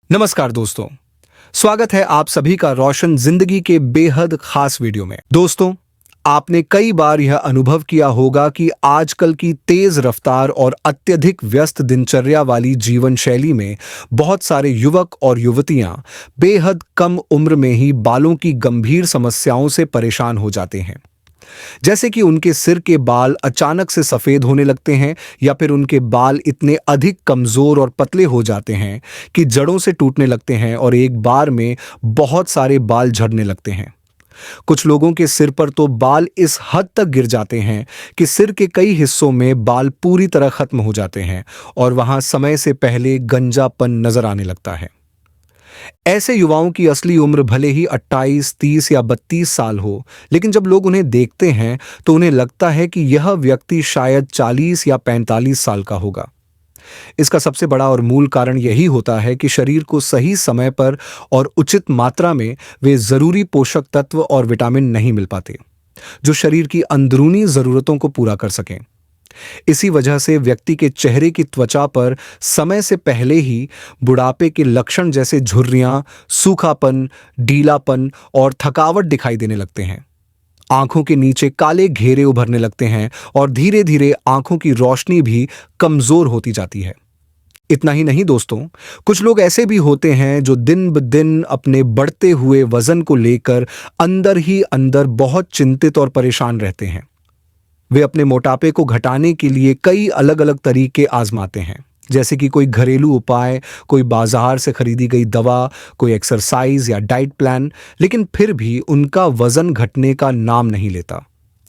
नमस्कार दोस्तों। स्वागत है आप सभी का रोशन जिंदगी के बेहद खास वीडियो में। दोस्तों, आपने कई बार यह अनुभव किया होगा कि आजकल की तेज रफ्तार और अत्यधिक व्यस्त दिनचर्या वाली जीवन शैली में बहुत सारे युवक और युवतियां बेहद कम उम्र में ही बालों की गंभीर समस्याओं से परेशान हो जाते हैं। जैसे कि उनके सिर के बाल अचानक से सफेद होने लगते हैं, या फिर उनके बाल इतने अधिक कमजोर और पतले हो जाते हैं कि जड़ों से टूटने लगते हैं और एक बार में बहुत सारे बाल झड़ने लगते हैं। कुछ लोगों के सिर पर तो बाल इस हद तक गिर जाते हैं कि सिर के कई हिस्सों में बाल पूरी तरह खत्म हो जाते हैं और वहां समय से पहले गंजापन नजर आने लगता है। ऐसे युवाओं की असली उम्र भले ही 28, 30 या 32 साल हो, लेकिन जब लोग उन्हें देखते हैं तो उन्हें लगता है कि यह व्यक्ति शायद 40 या 45 साल का होगा। इसका सबसे बड़ा और मूल कारण यही होता है कि शरीर को सही समय पर और उचित मात्रा में वे जरूरी पोषक तत्व और विटामिन नहीं मिल पाते, जो शरीर की अंदरूनी जरूरतों को पूरा कर सकें। इसी वजह से व्यक्ति के चेहरे की त्वचा पर समय से पहले ही बुढ़ापे के लक्षण जैसे झुर्रियां, सूखापन, ढीलापन और थकावट दिखाई देने लगते हैं। आंखों के नीचे काले घेरे उभरने लगते हैं और धीरे धीरे आंखों की रोशनी भी कमजोर होती जाती है। इतना ही नहीं दोस्तों, कुछ लोग ऐसे भी होते हैं जो दिन ब दिन अपने बढ़ते हुए वजन को लेकर अंदर ही अंदर बहुत चिंतित और परेशान रहते हैं। वे अपने मोटापे को घटाने के लिए कई अलग अलग तरीके आजमाते हैं, जैसे कि कोई घरेलू उपाय, कोई बाजार से खरीदी गई दवा, कोई एक्सरसाइज या डाइट प्लान, लेकिन फिर भी उनका वजन घटने का नाम नहीं लेता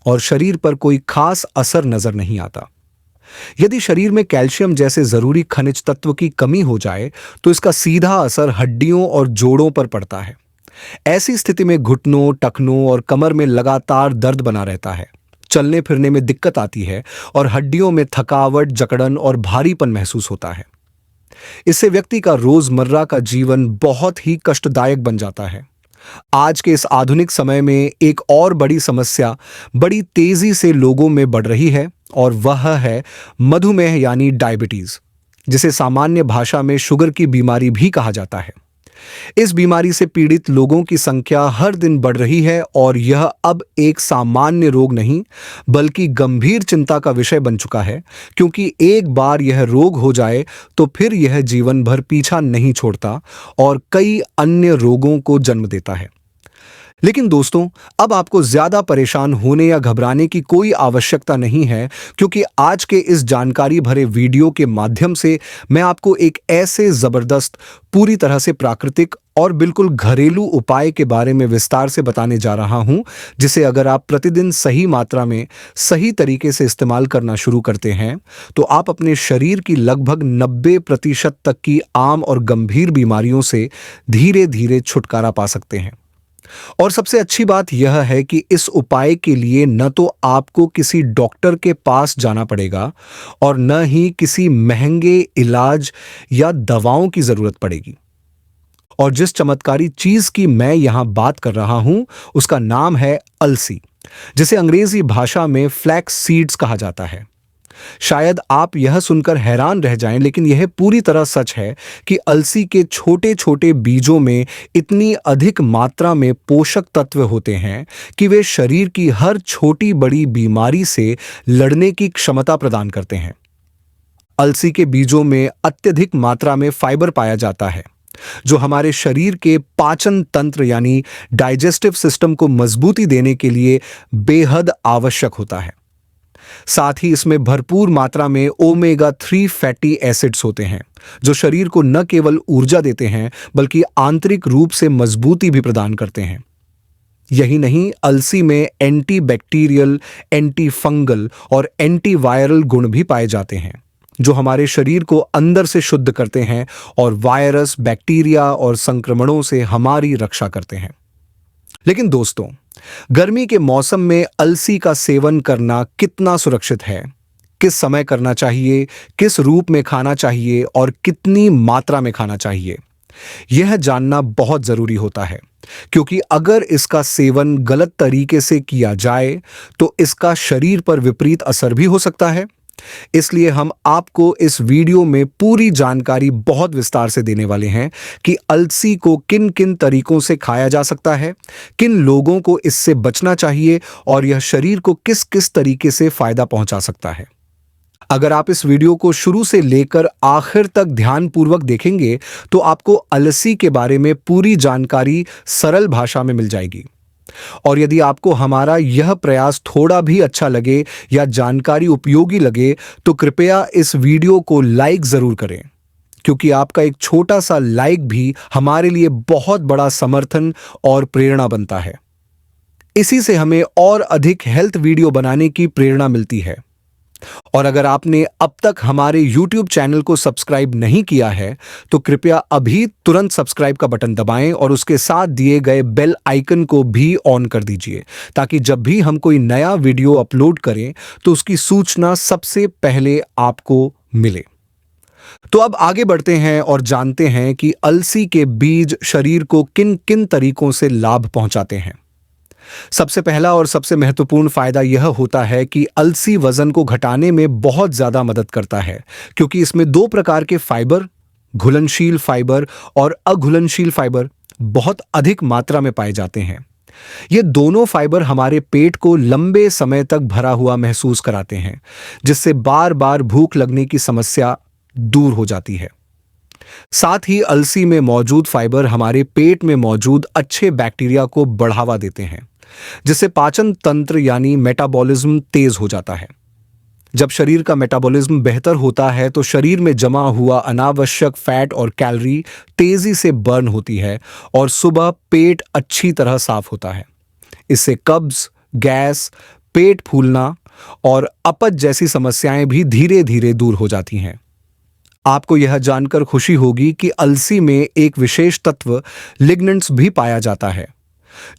और शरीर पर कोई खास असर नजर नहीं आता। यदि शरीर में कैल्शियम जैसे जरूरी खनिज तत्व की कमी हो जाए तो इसका सीधा असर हड्डियों और जोड़ों पर पड़ता है। ऐसी स्थिति में घुटनों, टखनों और कमर में लगातार दर्द बना रहता है, चलने फिरने में दिक्कत आती है और हड्डियों में थकावट, जकड़न और भारीपन महसूस होता है। इससे व्यक्ति का रोजमर्रा का जीवन बहुत ही कष्टदायक बन जाता है। आज के इस आधुनिक समय में एक और बड़ी समस्या बड़ी तेजी से लोगों में बढ़ रही है और वह है मधुमेह यानी डायबिटीज, जिसे सामान्य भाषा में शुगर की बीमारी भी कहा जाता है। इस बीमारी से पीड़ित लोगों की संख्या हर दिन बढ़ रही है और यह अब एक सामान्य रोग नहीं बल्कि गंभीर चिंता का विषय बन चुका है, क्योंकि एक बार यह रोग हो जाए तो फिर यह जीवन भर पीछा नहीं छोड़ता और कई अन्य रोगों को जन्म देता है। लेकिन दोस्तों, अब आपको ज्यादा परेशान होने या घबराने की कोई आवश्यकता नहीं है, क्योंकि आज के इस जानकारी भरे वीडियो के माध्यम से मैं आपको एक ऐसे जबरदस्त, पूरी तरह से प्राकृतिक और बिल्कुल घरेलू उपाय के बारे में विस्तार से बताने जा रहा हूं, जिसे अगर आप प्रतिदिन सही मात्रा में सही तरीके से इस्तेमाल करना शुरू करते हैं तो आप अपने शरीर की लगभग 90% तक की आम और गंभीर बीमारियों से धीरे धीरे छुटकारा पा सकते हैं। और सबसे अच्छी बात यह है कि इस उपाय के लिए न तो आपको किसी डॉक्टर के पास जाना पड़ेगा और न ही किसी महंगे इलाज या दवाओं की जरूरत पड़ेगी। और जिस चमत्कारी चीज की मैं यहां बात कर रहा हूं उसका नाम है अलसी, जिसे अंग्रेजी भाषा में फ्लैक्स सीड्स कहा जाता है। शायद आप यह सुनकर हैरान रह जाएं, लेकिन यह पूरी तरह सच है कि अलसी के छोटे छोटे बीजों में इतनी अधिक मात्रा में पोषक तत्व होते हैं कि वे शरीर की हर छोटी बड़ी बीमारी से लड़ने की क्षमता प्रदान करते हैं। अलसी के बीजों में अत्यधिक मात्रा में फाइबर पाया जाता है, जो हमारे शरीर के पाचन तंत्र यानी डाइजेस्टिव सिस्टम को मजबूती देने के लिए बेहद आवश्यक होता है। साथ ही इसमें भरपूर मात्रा में ओमेगा 3 फैटी एसिड्स होते हैं, जो शरीर को न केवल ऊर्जा देते हैं बल्कि आंतरिक रूप से मजबूती भी प्रदान करते हैं। यही नहीं, अलसी में एंटी बैक्टीरियल, एंटी फंगल और एंटी वायरल गुण भी पाए जाते हैं, जो हमारे शरीर को अंदर से शुद्ध करते हैं और वायरस, बैक्टीरिया और संक्रमणों से हमारी रक्षा करते हैं। लेकिन दोस्तों, गर्मी के मौसम में अलसी का सेवन करना कितना सुरक्षित है, किस समय करना चाहिए, किस रूप में खाना चाहिए और कितनी मात्रा में खाना चाहिए, यह जानना बहुत जरूरी होता है, क्योंकि अगर इसका सेवन गलत तरीके से किया जाए तो इसका शरीर पर विपरीत असर भी हो सकता है। इसलिए हम आपको इस वीडियो में पूरी जानकारी बहुत विस्तार से देने वाले हैं कि अलसी को किन किन तरीकों से खाया जा सकता है, किन लोगों को इससे बचना चाहिए और यह शरीर को किस किस तरीके से फायदा पहुंचा सकता है। अगर आप इस वीडियो को शुरू से लेकर आखिर तक ध्यानपूर्वक देखेंगे तो आपको अलसी के बारे में पूरी जानकारी सरल भाषा में मिल जाएगी। और यदि आपको हमारा यह प्रयास थोड़ा भी अच्छा लगे या जानकारी उपयोगी लगे तो कृपया इस वीडियो को लाइक जरूर करें, क्योंकि आपका एक छोटा सा लाइक भी हमारे लिए बहुत बड़ा समर्थन और प्रेरणा बनता है। इसी से हमें और अधिक हेल्थ वीडियो बनाने की प्रेरणा मिलती है। और अगर आपने अब तक हमारे YouTube चैनल को सब्सक्राइब नहीं किया है तो कृपया अभी तुरंत सब्सक्राइब का बटन दबाएं और उसके साथ दिए गए बेल आइकन को भी ऑन कर दीजिए, ताकि जब भी हम कोई नया वीडियो अपलोड करें तो उसकी सूचना सबसे पहले आपको मिले। तो अब आगे बढ़ते हैं और जानते हैं कि अलसी के बीज शरीर को किन किन तरीकों से लाभ पहुंचाते हैं। सबसे पहला और सबसे महत्वपूर्ण फायदा यह होता है कि अलसी वजन को घटाने में बहुत ज्यादा मदद करता है, क्योंकि इसमें दो प्रकार के फाइबर, घुलनशील फाइबर और अघुलनशील फाइबर, बहुत अधिक मात्रा में पाए जाते हैं। ये दोनों फाइबर हमारे पेट को लंबे समय तक भरा हुआ महसूस कराते हैं, जिससे बार बार भूख लगने की समस्या दूर हो जाती है। साथ ही अलसी में मौजूद फाइबर हमारे पेट में मौजूद अच्छे बैक्टीरिया को बढ़ावा देते हैं, जिससे पाचन तंत्र यानी मेटाबॉलिज्म तेज हो जाता है। जब शरीर का मेटाबॉलिज्म बेहतर होता है तो शरीर में जमा हुआ अनावश्यक फैट और कैलोरी तेजी से बर्न होती है और सुबह पेट अच्छी तरह साफ होता है। इससे कब्ज, गैस, पेट फूलना और अपच जैसी समस्याएं भी धीरे धीरे दूर हो जाती हैं। आपको यह जानकर खुशी होगी कि अलसी में एक विशेष तत्व लिग्नेंट्स भी पाया जाता है,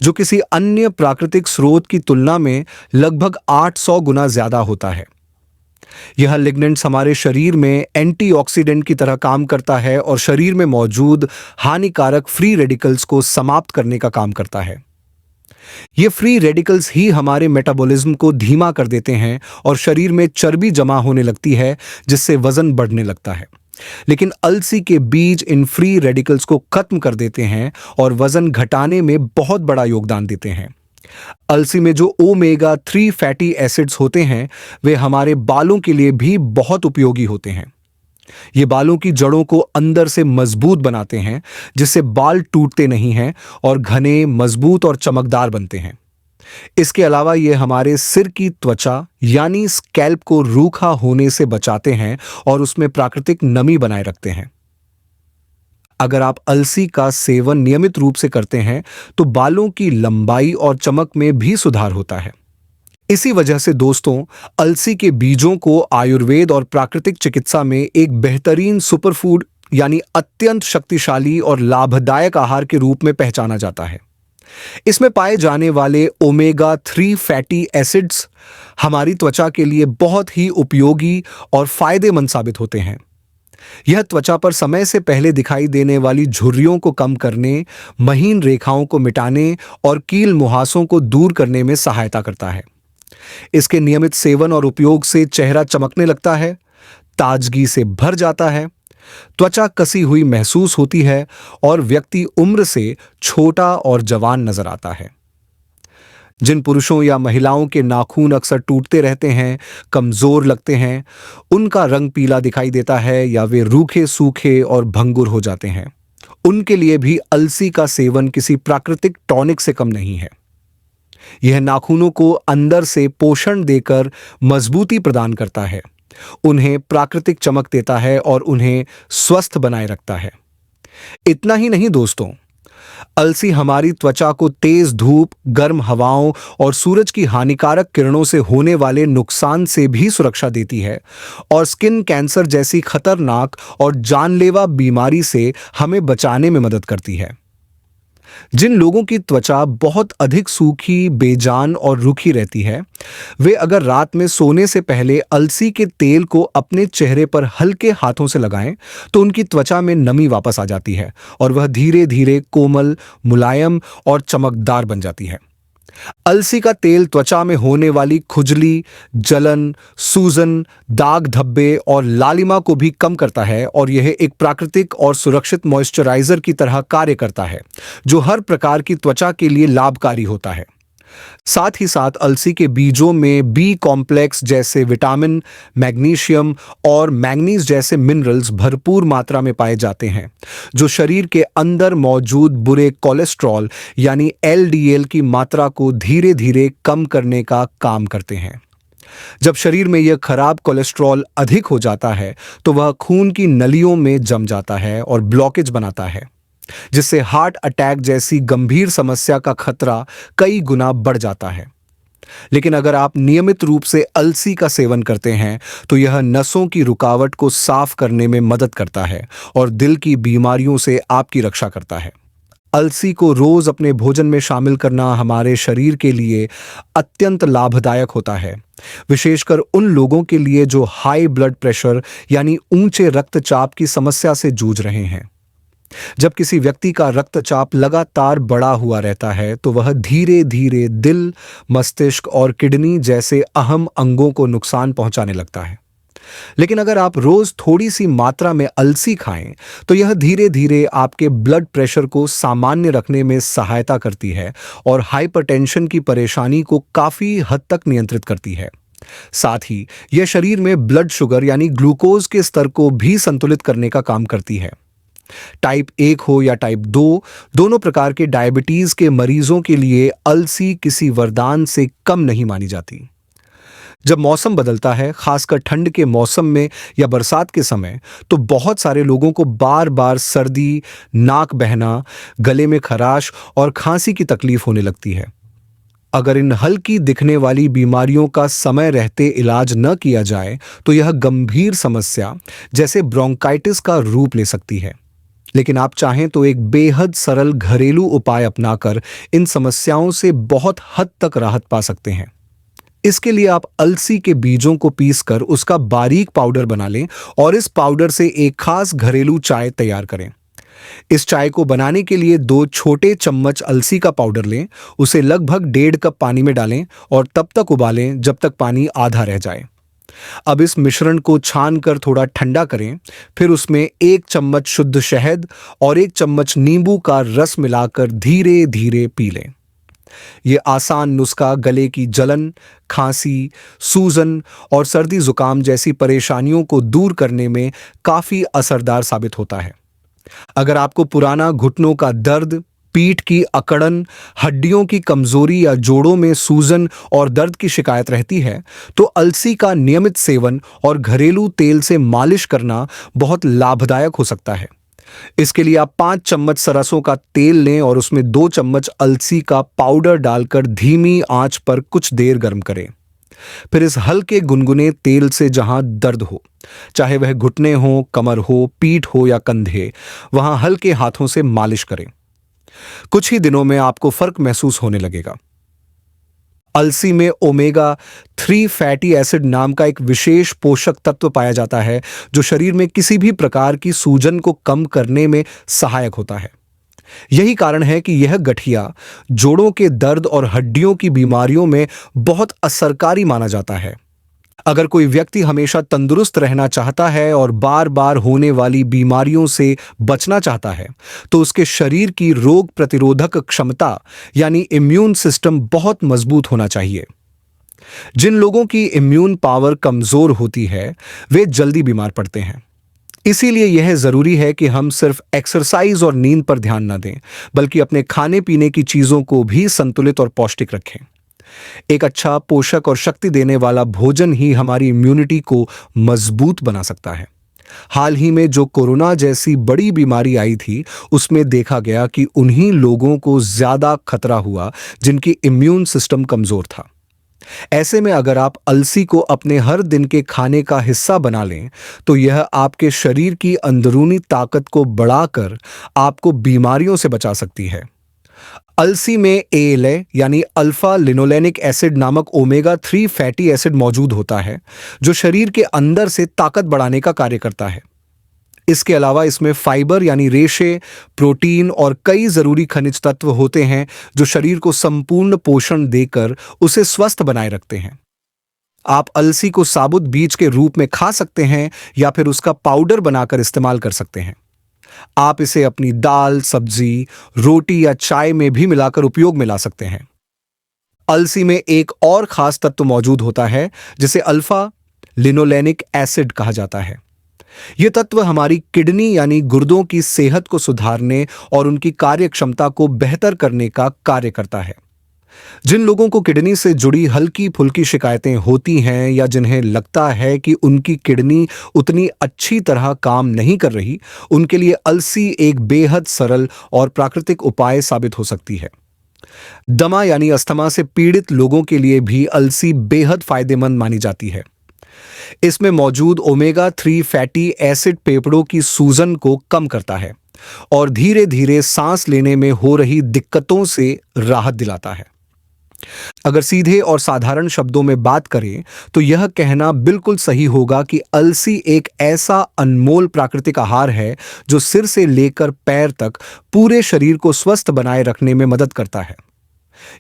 जो किसी अन्य प्राकृतिक स्रोत की तुलना में लगभग 800 गुना ज्यादा होता है। यह लिग्नेंट्स हमारे शरीर में एंटीऑक्सीडेंट की तरह काम करता है और शरीर में मौजूद हानिकारक फ्री रेडिकल्स को समाप्त करने का काम करता है। ये फ्री रेडिकल्स ही हमारे मेटाबॉलिज्म को धीमा कर देते हैं और शरीर में चर्बी जमा होने लगती है, जिससे वजन बढ़ने लगता है। लेकिन अलसी के बीज इन फ्री रेडिकल्स को खत्म कर देते हैं और वजन घटाने में बहुत बड़ा योगदान देते हैं। अलसी में जो ओमेगा 3 फैटी एसिड्स होते हैं वे हमारे बालों के लिए भी बहुत उपयोगी होते हैं। ये बालों की जड़ों को अंदर से मजबूत बनाते हैं, जिससे बाल टूटते नहीं हैं और घने, मजबूत और चमकदार बनते हैं। इसके अलावा ये हमारे सिर की त्वचा यानी स्कैल्प को रूखा होने से बचाते हैं और उसमें प्राकृतिक नमी बनाए रखते हैं। अगर आप अलसी का सेवन नियमित रूप से करते हैं तो बालों की लंबाई और चमक में भी सुधार होता है। इसी वजह से दोस्तों, अलसी के बीजों को आयुर्वेद और प्राकृतिक चिकित्सा में एक बेहतरीन सुपरफूड यानी अत्यंत शक्तिशाली और लाभदायक आहार के रूप में पहचाना जाता है। इसमें पाए जाने वाले ओमेगा 3 फैटी एसिड्स हमारी त्वचा के लिए बहुत ही उपयोगी और फायदेमंद साबित होते हैं। यह त्वचा पर समय से पहले दिखाई देने वाली झुर्रियों को कम करने, महीन रेखाओं को मिटाने और कील मुहासों को दूर करने में सहायता करता है। इसके नियमित सेवन और उपयोग से चेहरा चमकने लगता है, ताजगी से भर जाता है, त्वचा कसी हुई महसूस होती है और व्यक्ति उम्र से छोटा और जवान नजर आता है। जिन पुरुषों या महिलाओं के नाखून अक्सर टूटते रहते हैं, कमजोर लगते हैं, उनका रंग पीला दिखाई देता है या वे रूखे सूखे और भंगुर हो जाते हैं, उनके लिए भी अलसी का सेवन किसी प्राकृतिक टॉनिक से कम नहीं है। यह नाखूनों को अंदर से पोषण देकर मजबूती प्रदान करता है, उन्हें प्राकृतिक चमक देता है और उन्हें स्वस्थ बनाए रखता है। इतना ही नहीं दोस्तों, अलसी हमारी त्वचा को तेज धूप, गर्म हवाओं और सूरज की हानिकारक किरणों से होने वाले नुकसान से भी सुरक्षा देती है और स्किन कैंसर जैसी खतरनाक और जानलेवा बीमारी से हमें बचाने में मदद करती है। जिन लोगों की त्वचा बहुत अधिक सूखी, बेजान और रूखी रहती है, वे अगर रात में सोने से पहले अलसी के तेल को अपने चेहरे पर हल्के हाथों से लगाएं तो उनकी त्वचा में नमी वापस आ जाती है और वह धीरे धीरे कोमल, मुलायम और चमकदार बन जाती है। अलसी का तेल त्वचा में होने वाली खुजली, जलन, सूजन, दाग धब्बे और लालिमा को भी कम करता है और यह एक प्राकृतिक और सुरक्षित मॉइस्चराइजर की तरह कार्य करता है, जो हर प्रकार की त्वचा के लिए लाभकारी होता है। साथ ही साथ अलसी के बीजों में बी कॉम्प्लेक्स जैसे विटामिन, मैग्नीशियम और मैंगनीज जैसे मिनरल्स भरपूर मात्रा में पाए जाते हैं, जो शरीर के अंदर मौजूद बुरे कोलेस्ट्रॉल यानी एलडीएल की मात्रा को धीरे धीरे कम करने का काम करते हैं। जब शरीर में यह खराब कोलेस्ट्रॉल अधिक हो जाता है, तो वह खून की नलियों में जम जाता है और ब्लॉकेज बनाता है, जिससे हार्ट अटैक जैसी गंभीर समस्या का खतरा कई गुना बढ़ जाता है। लेकिन अगर आप नियमित रूप से अलसी का सेवन करते हैं, तो यह नसों की रुकावट को साफ करने में मदद करता है और दिल की बीमारियों से आपकी रक्षा करता है। अलसी को रोज अपने भोजन में शामिल करना हमारे शरीर के लिए अत्यंत लाभदायक होता है, विशेषकर उन लोगों के लिए जो हाई ब्लड प्रेशर यानी ऊंचे रक्तचाप की समस्या से जूझ रहे हैं। जब किसी व्यक्ति का रक्तचाप लगातार बढ़ा हुआ रहता है, तो वह धीरे धीरे दिल, मस्तिष्क और किडनी जैसे अहम अंगों को नुकसान पहुंचाने लगता है। लेकिन अगर आप रोज थोड़ी सी मात्रा में अलसी खाएं, तो यह धीरे धीरे आपके ब्लड प्रेशर को सामान्य रखने में सहायता करती है और हाइपरटेंशन की परेशानी को काफी हद तक नियंत्रित करती है। साथ ही यह शरीर में ब्लड शुगर यानी ग्लूकोज के स्तर को भी संतुलित करने का काम करती है। टाइप 1 हो या टाइप 2, दोनों प्रकार के डायबिटीज के मरीजों के लिए अलसी किसी वरदान से कम नहीं मानी जाती। जब मौसम बदलता है, खासकर ठंड के मौसम में या बरसात के समय, तो बहुत सारे लोगों को बार बार सर्दी, नाक बहना, गले में खराश और खांसी की तकलीफ होने लगती है। अगर इन हल्की दिखने वाली बीमारियों का समय रहते इलाज न किया जाए, तो यह गंभीर समस्या जैसे ब्रोंकाइटिस का रूप ले सकती है। लेकिन आप चाहें तो एक बेहद सरल घरेलू उपाय अपनाकर इन समस्याओं से बहुत हद तक राहत पा सकते हैं। इसके लिए आप अलसी के बीजों को पीसकर उसका बारीक पाउडर बना लें और इस पाउडर से एक खास घरेलू चाय तैयार करें। इस चाय को बनाने के लिए 2 छोटे चम्मच अलसी का पाउडर लें, उसे लगभग 1.5 कप पानी में डालें और तब तक उबालें जब तक पानी आधा रह जाए। अब इस मिश्रण को छानकर थोड़ा ठंडा करें, फिर उसमें 1 चम्मच शुद्ध शहद और 1 चम्मच नींबू का रस मिलाकर धीरे धीरे पी लें। ये आसान नुस्खा गले की जलन, खांसी, सूजन और सर्दी जुकाम जैसी परेशानियों को दूर करने में काफी असरदार साबित होता है। अगर आपको पुराना घुटनों का दर्द, पीठ की अकड़न, हड्डियों की कमजोरी या जोड़ों में सूजन और दर्द की शिकायत रहती है, तो अलसी का नियमित सेवन और घरेलू तेल से मालिश करना बहुत लाभदायक हो सकता है। इसके लिए आप 5 चम्मच सरसों का तेल लें और उसमें 2 चम्मच अलसी का पाउडर डालकर धीमी आंच पर कुछ देर गर्म करें। फिर इस हल्के गुनगुने तेल से जहां दर्द हो, चाहे वह घुटने हो, कमर हो, पीठ हो या कंधे, वहां हल्के हाथों से मालिश करें। कुछ ही दिनों में आपको फर्क महसूस होने लगेगा। अलसी में ओमेगा 3 फैटी एसिड नाम का एक विशेष पोषक तत्व पाया जाता है, जो शरीर में किसी भी प्रकार की सूजन को कम करने में सहायक होता है। यही कारण है कि यह गठिया, जोड़ों के दर्द और हड्डियों की बीमारियों में बहुत असरकारी माना जाता है। अगर कोई व्यक्ति हमेशा तंदुरुस्त रहना चाहता है और बार बार होने वाली बीमारियों से बचना चाहता है, तो उसके शरीर की रोग प्रतिरोधक क्षमता यानी इम्यून सिस्टम बहुत मजबूत होना चाहिए। जिन लोगों की इम्यून पावर कमजोर होती है, वे जल्दी बीमार पड़ते हैं। इसीलिए यह जरूरी है कि हम सिर्फ एक्सरसाइज और नींद पर ध्यान न दें, बल्कि अपने खाने पीने की चीजों को भी संतुलित और पौष्टिक रखें। एक अच्छा पोषक और शक्ति देने वाला भोजन ही हमारी इम्यूनिटी को मजबूत बना सकता है। हाल ही में जो कोरोना जैसी बड़ी बीमारी आई थी, उसमें देखा गया कि उन्हीं लोगों को ज्यादा खतरा हुआ जिनकी इम्यून सिस्टम कमजोर था। ऐसे में अगर आप अलसी को अपने हर दिन के खाने का हिस्सा बना लें, तो यह आपके शरीर की अंदरूनी ताकत को बढ़ाकर आपको बीमारियों से बचा सकती है। अलसी में ALA यानी अल्फा लिनोलेनिक एसिड नामक ओमेगा 3 फैटी एसिड मौजूद होता है, जो शरीर के अंदर से ताकत बढ़ाने का कार्य करता है। इसके अलावा इसमें फाइबर यानी रेशे, प्रोटीन और कई जरूरी खनिज तत्व होते हैं जो शरीर को संपूर्ण पोषण देकर उसे स्वस्थ बनाए रखते हैं। आप अलसी को साबुत बीज के रूप में खा सकते हैं या फिर उसका पाउडर बनाकर इस्तेमाल कर सकते हैं। आप इसे अपनी दाल, सब्जी, रोटी या चाय में भी मिलाकर उपयोग में ला सकते हैं। अलसी में एक और खास तत्व मौजूद होता है जिसे अल्फा लिनोलेनिक एसिड कहा जाता है। यह तत्व हमारी किडनी यानी गुर्दों की सेहत को सुधारने और उनकी कार्यक्षमता को बेहतर करने का कार्य करता है। जिन लोगों को किडनी से जुड़ी हल्की फुल्की शिकायतें होती हैं या जिन्हें लगता है कि उनकी किडनी उतनी अच्छी तरह काम नहीं कर रही, उनके लिए अलसी एक बेहद सरल और प्राकृतिक उपाय साबित हो सकती है। दमा यानी अस्थमा से पीड़ित लोगों के लिए भी अलसी बेहद फायदेमंद मानी जाती है। इसमें मौजूद ओमेगा 3 फैटी एसिड फेफड़ों की सूजन को कम करता है और धीरे धीरे सांस लेने में हो रही दिक्कतों से राहत दिलाता है। अगर सीधे और साधारण शब्दों में बात करें तो यह कहना बिल्कुल सही होगा कि अलसी एक ऐसा अनमोल प्राकृतिक आहार है जो सिर से लेकर पैर तक पूरे शरीर को स्वस्थ बनाए रखने में मदद करता है।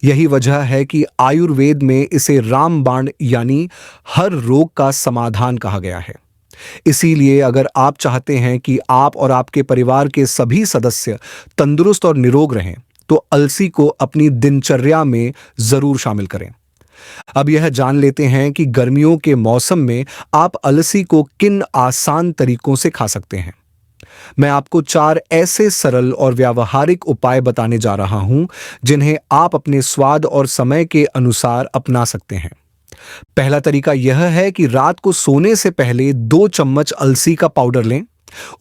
यही वजह है कि आयुर्वेद में इसे रामबाण यानी हर रोग का समाधान कहा गया है। इसीलिए अगर आप चाहते हैं कि आप और आपके परिवार के सभी सदस्य तंदुरुस्त और निरोग रहें, तो अलसी को अपनी दिनचर्या में जरूर शामिल करें। अब यह जान लेते हैं कि गर्मियों के मौसम में आप अलसी को किन आसान तरीकों से खा सकते हैं। मैं आपको 4 ऐसे सरल और व्यावहारिक उपाय बताने जा रहा हूं जिन्हें आप अपने स्वाद और समय के अनुसार अपना सकते हैं। पहला तरीका यह है कि रात को सोने से पहले 2 चम्मच अलसी का पाउडर लें,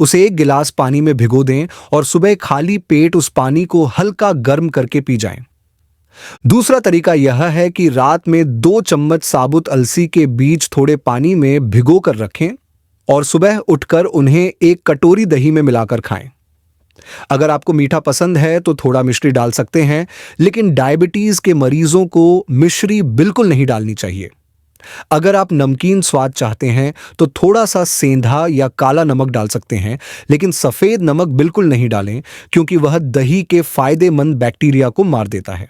उसे 1 गिलास पानी में भिगो दें और सुबह खाली पेट उस पानी को हल्का गर्म करके पी जाएं। दूसरा तरीका यह है कि रात में 2 चम्मच साबुत अलसी के बीज थोड़े पानी में भिगो कर रखें और सुबह उठकर उन्हें 1 कटोरी दही में मिलाकर खाएं। अगर आपको मीठा पसंद है तो थोड़ा मिश्री डाल सकते हैं, लेकिन डायबिटीज के मरीजों को मिश्री बिल्कुल नहीं डालनी चाहिए। अगर आप नमकीन स्वाद चाहते हैं तो थोड़ा सा सेंधा या काला नमक डाल सकते हैं, लेकिन सफेद नमक बिल्कुल नहीं डालें क्योंकि वह दही के फायदेमंद बैक्टीरिया को मार देता है।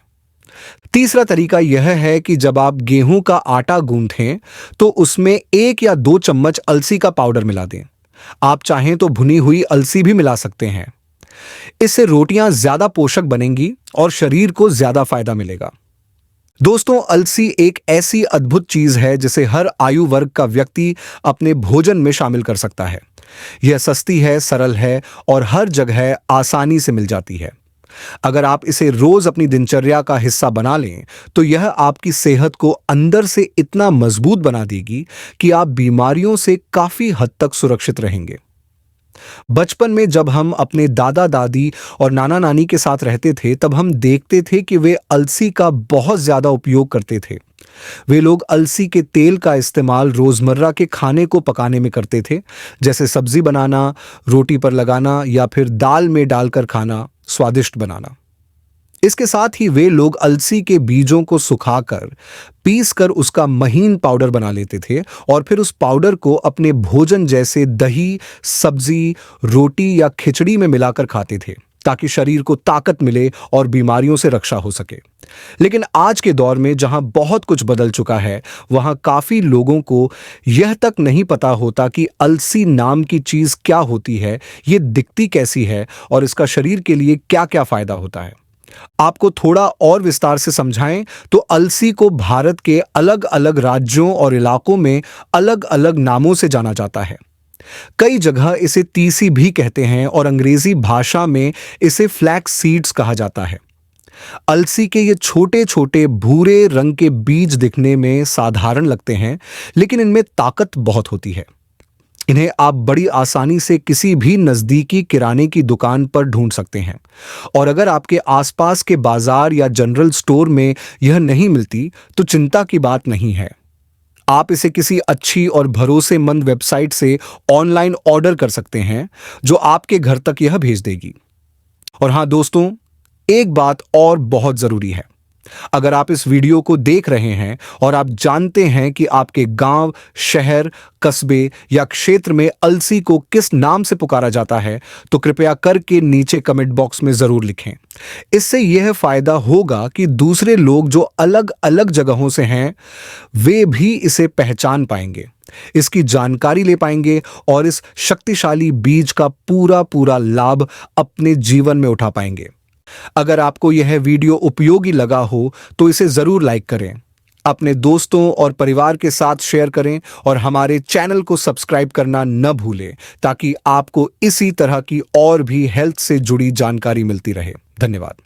तीसरा तरीका यह है कि जब आप गेहूं का आटा गूंथें तो उसमें 1 या 2 चम्मच अलसी का पाउडर मिला दें। आप चाहें तो भुनी हुई अलसी भी मिला सकते हैं। इससे रोटियां ज्यादा पोषक बनेंगी और शरीर को ज्यादा फायदा मिलेगा। दोस्तों, अलसी एक ऐसी अद्भुत चीज है जिसे हर आयु वर्ग का व्यक्ति अपने भोजन में शामिल कर सकता है। यह सस्ती है, सरल है और हर जगह आसानी से मिल जाती है। अगर आप इसे रोज अपनी दिनचर्या का हिस्सा बना लें तो यह आपकी सेहत को अंदर से इतना मजबूत बना देगी कि आप बीमारियों से काफी हद तक सुरक्षित रहेंगे। बचपन में जब हम अपने दादा दादी और नाना नानी के साथ रहते थे तब हम देखते थे कि वे अलसी का बहुत ज्यादा उपयोग करते थे। वे लोग अलसी के तेल का इस्तेमाल रोजमर्रा के खाने को पकाने में करते थे, जैसे सब्जी बनाना, रोटी पर लगाना या फिर दाल में डालकर खाना, स्वादिष्ट बनाना। इसके साथ ही वे लोग अलसी के बीजों को सुखाकर पीसकर उसका महीन पाउडर बना लेते थे और फिर उस पाउडर को अपने भोजन जैसे दही, सब्जी, रोटी या खिचड़ी में मिलाकर खाते थे ताकि शरीर को ताकत मिले और बीमारियों से रक्षा हो सके। लेकिन आज के दौर में जहां बहुत कुछ बदल चुका है, वहां काफी लोगों को यह तक नहीं पता होता कि अलसी नाम की चीज क्या होती है, ये दिखती कैसी है और इसका शरीर के लिए क्या क्या फायदा होता है। आपको थोड़ा और विस्तार से समझाएं तो अलसी को भारत के अलग अलग राज्यों और इलाकों में अलग अलग नामों से जाना जाता है। कई जगह इसे तीसी भी कहते हैं और अंग्रेजी भाषा में इसे फ्लैक्स सीड्स कहा जाता है। अलसी के ये छोटे छोटे भूरे रंग के बीज दिखने में साधारण लगते हैं, लेकिन इनमें ताकत बहुत होती है। इन्हें आप बड़ी आसानी से किसी भी नजदीकी किराने की दुकान पर ढूंढ सकते हैं और अगर आपके आसपास के बाजार या जनरल स्टोर में यह नहीं मिलती तो चिंता की बात नहीं है। आप इसे किसी अच्छी और भरोसेमंद वेबसाइट से ऑनलाइन ऑर्डर कर सकते हैं जो आपके घर तक यह भेज देगी। और हां दोस्तों, एक बात और बहुत जरूरी है। अगर आप इस वीडियो को देख रहे हैं और आप जानते हैं कि आपके गांव, शहर, कस्बे या क्षेत्र में अलसी को किस नाम से पुकारा जाता है, तो कृपया करके नीचे कमेंट बॉक्स में जरूर लिखें। इससे यह फायदा होगा कि दूसरे लोग जो अलग अलग जगहों से हैं, वे भी इसे पहचान पाएंगे, इसकी जानकारी ले पाएंगे और इस शक्तिशाली बीज का पूरा पूरा लाभ अपने जीवन में उठा पाएंगे। अगर आपको यह वीडियो उपयोगी लगा हो तो इसे जरूर लाइक करें, अपने दोस्तों और परिवार के साथ शेयर करें और हमारे चैनल को सब्सक्राइब करना न भूलें, ताकि आपको इसी तरह की और भी हेल्थ से जुड़ी जानकारी मिलती रहे। धन्यवाद।